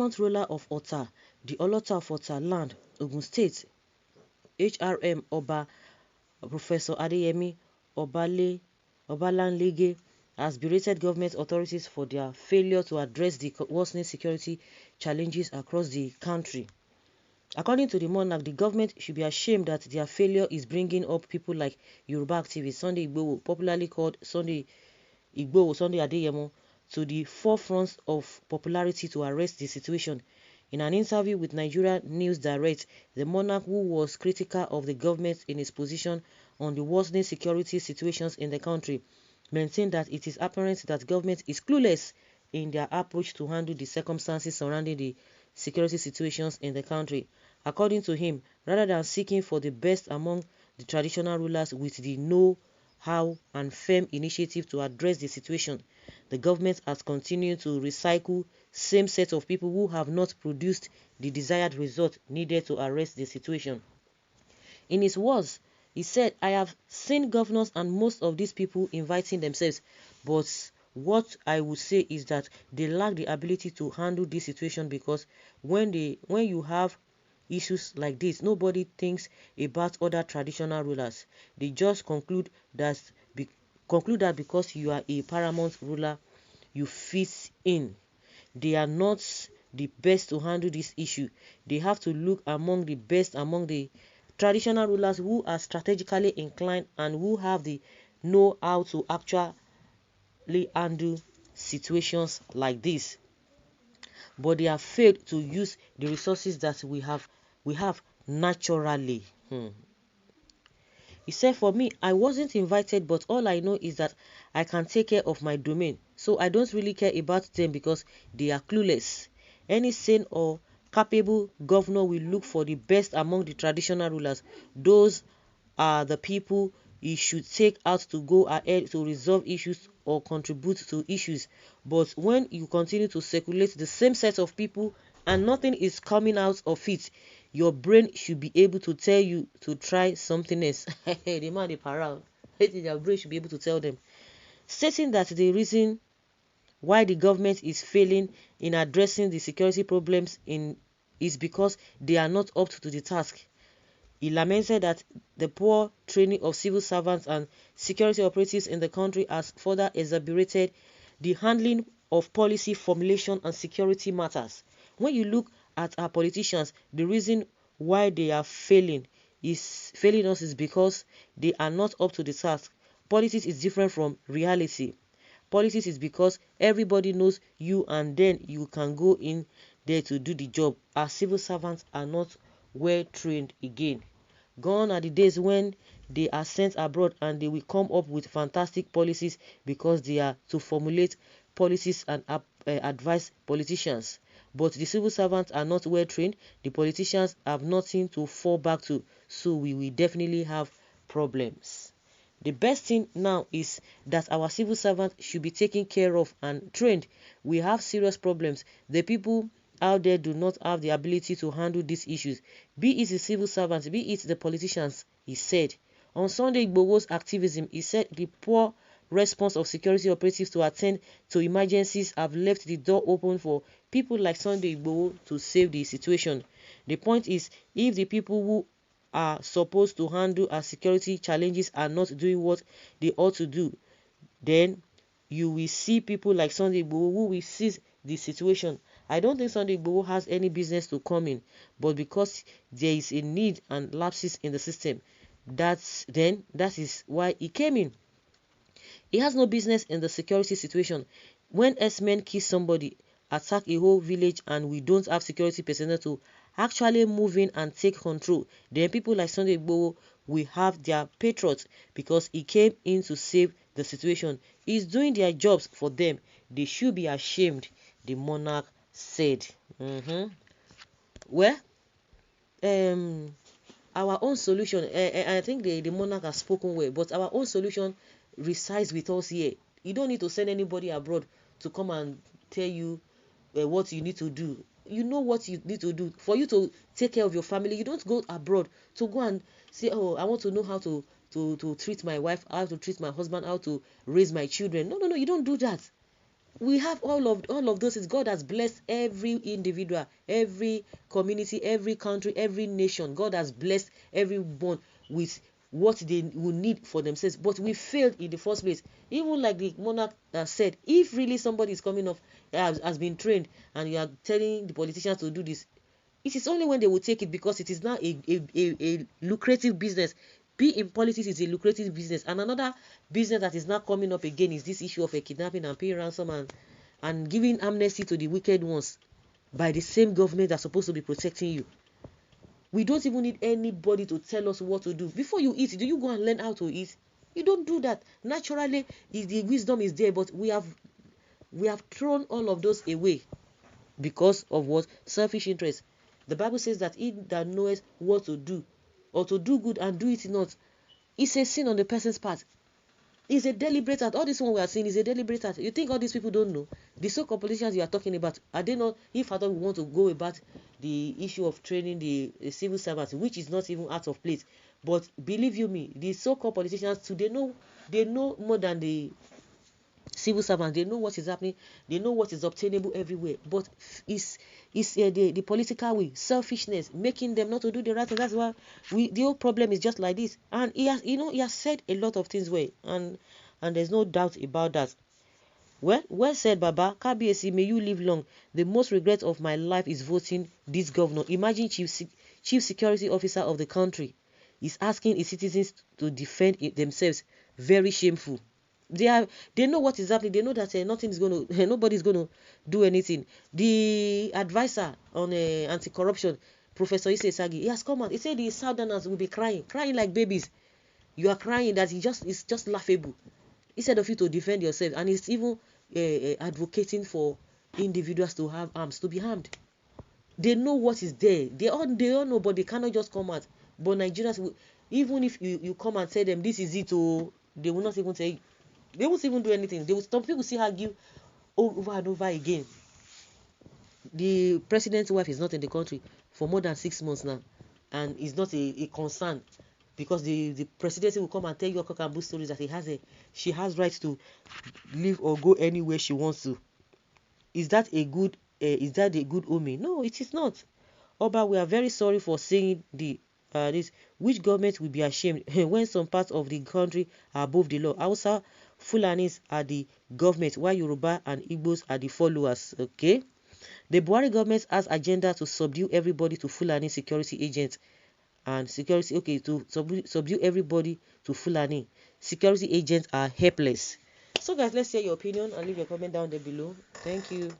paramount ruler of Ota, the Olota of Ota land, Ogun State, HRM Oba Professor Adeyemi Obalanlege has berated government authorities for their failure to address the worsening security challenges across the country. According to the Monarch, the government should be ashamed that their failure is bringing up people like Yoruba activist Sunday Igboho, popularly called Sunday Adeyemo, to the forefront of popularity to arrest the situation. In an interview with Nigeria News Direct, the Monarch, who was critical of the government in its position on the worsening security situations in the country, maintained that it is apparent that government is clueless in their approach to handle the circumstances surrounding the security situations in the country. According to him, rather than seeking for the best among the traditional rulers with the know-how and firm initiative to address the situation, the government has continued to recycle same set of people who have not produced the desired result needed to arrest the situation. In his words, he said, "I have seen governors and most of these people inviting themselves, but what I would say is that they lack the ability to handle this situation, because when you have issues like this, nobody thinks about other traditional rulers. They just conclude that because you are a paramount ruler, you fit in. They are not the best to handle this issue. They have to look among the best among the traditional rulers who are strategically inclined and who have the know-how to actually handle situations like this. But they have failed to use the resources that we have naturally." He said, "For me, I wasn't invited, but all I know is that I can take care of my domain. So I don't really care about them because they are clueless. Any sane or capable governor will look for the best among the traditional rulers. Those are the people he should take out to go ahead to resolve issues or contribute to issues. But when you continue to circulate the same set of people and nothing is coming out of it, your brain should be able to tell you to try something else." The man, the para, your brain should be able to tell them. Stating that the reason why the government is failing in addressing the security problems is because they are not up to the task. He lamented that the poor training of civil servants and security operatives in the country has further exacerbated the handling of policy formulation and security matters. When you look at our politicians, the reason why they are failing us is because they are not up to the task. Politics is different from reality. Politics is because everybody knows you and then you can go in there to do the job. Our civil servants are not well trained again. Gone are the days when they are sent abroad and they will come up with fantastic policies because they are to formulate policies and advise politicians. But the civil servants are not well trained. The politicians have nothing to fall back to. So we will definitely have problems. The best thing now is that our civil servants should be taken care of and trained. We have serious problems. The people out there do not have the ability to handle these issues. Be it the civil servants, be it the politicians, he said. On Sunday Igboho'S activism, he said the poor response of security operatives to attend to emergencies have left the door open for people like Sunday Igboho to save the situation. The point is, if the people who are supposed to handle our security challenges are not doing what they ought to do, then you will see people like Sunday Igboho who will seize the situation. I don't think Sunday Igboho has any business to come in, but because there is a need and lapses in the system, that is why he came in. He has no business in the security situation. When S-men kill somebody, attack a whole village, and we don't have security personnel to actually move in and take control, then people like Sunday Igboho will have their patriots because he came in to save the situation. He's doing their jobs for them. They should be ashamed, the monarch said. Well, our own solution, I think the monarch has spoken well, but our own solution resides with us here. You don't need to send anybody abroad to come and tell you what you need to do. You know what you need to do. For you to take care of your family, you don't go abroad to go and say, "Oh, I want to know how to treat my wife, how to treat my husband, how to raise my children." No, you don't do that. We have all of those things. God has blessed every individual, every community, every country, every nation. God has blessed everyone with what they will need for themselves. But we failed in the first place. Even like the monarch said, if really somebody is coming off, has been trained, and you are telling the politicians to do this, it is only when they will take it, because it is now a lucrative business. Be in politics is a lucrative business. And another business that is now coming up again is this issue of a kidnapping and paying ransom, and giving amnesty to the wicked ones by the same government that's supposed to be protecting you. We don't even need anybody to tell us what to do. Before you eat, do you go and learn how to eat? You don't do that. Naturally, the wisdom is there, but we have thrown all of those away because of what? Selfish interest. The Bible says that he that knoweth what to do, or to do good and do it not, it's a sin on the person's part. It's a deliberate act. All this one we are seeing is a deliberate act. You think all these people don't know? The so-called politicians you are talking about, are they not? If at all we want to go about the issue of training the civil servants, which is not even out of place, but believe you me, the so-called politicians too, they know more than the civil servants. They know what is happening. They know what is obtainable everywhere. But it's the political will, selfishness, making them not to do the right thing. That's why the whole problem is just like this. And he has said a lot of things well, and there's no doubt about that. Well said, Baba. KBSC, may you live long. The most regret of my life is voting this governor. Imagine chief security officer of the country is asking his citizens to defend themselves. Very shameful. They know what is happening. They know that nobody's going to do anything. The advisor on anti-corruption, Professor Ise Sagi, he has come out. He said the Southerners will be crying like babies. You are crying. That it's just laughable. Instead of you to defend yourself, and it's even advocating for individuals to have arms, to be armed. They know what is there. They all know, but they cannot just come out. But Nigerians, even if you come and tell them this is it, they will not even say. They won't even do anything. Some people still argue over and over again. The president's wife is not in the country for more than 6 months now, and it's not a concern, because the presidency will come and tell you cock and bull stories that she has rights to live or go anywhere she wants to. Is that a good omen? No, it is not. Oba, we are very sorry for saying this. Which government will be ashamed when some parts of the country are above the law? Hausa, Fulanis are the government, while Yoruba and Igbos are the followers. Okay. The Buhari government has agenda to subdue everybody to Fulani security agents and security. Okay, to subdue everybody to Fulani. Security agents are helpless. So guys, let's hear your opinion and leave your comment down there below. Thank you.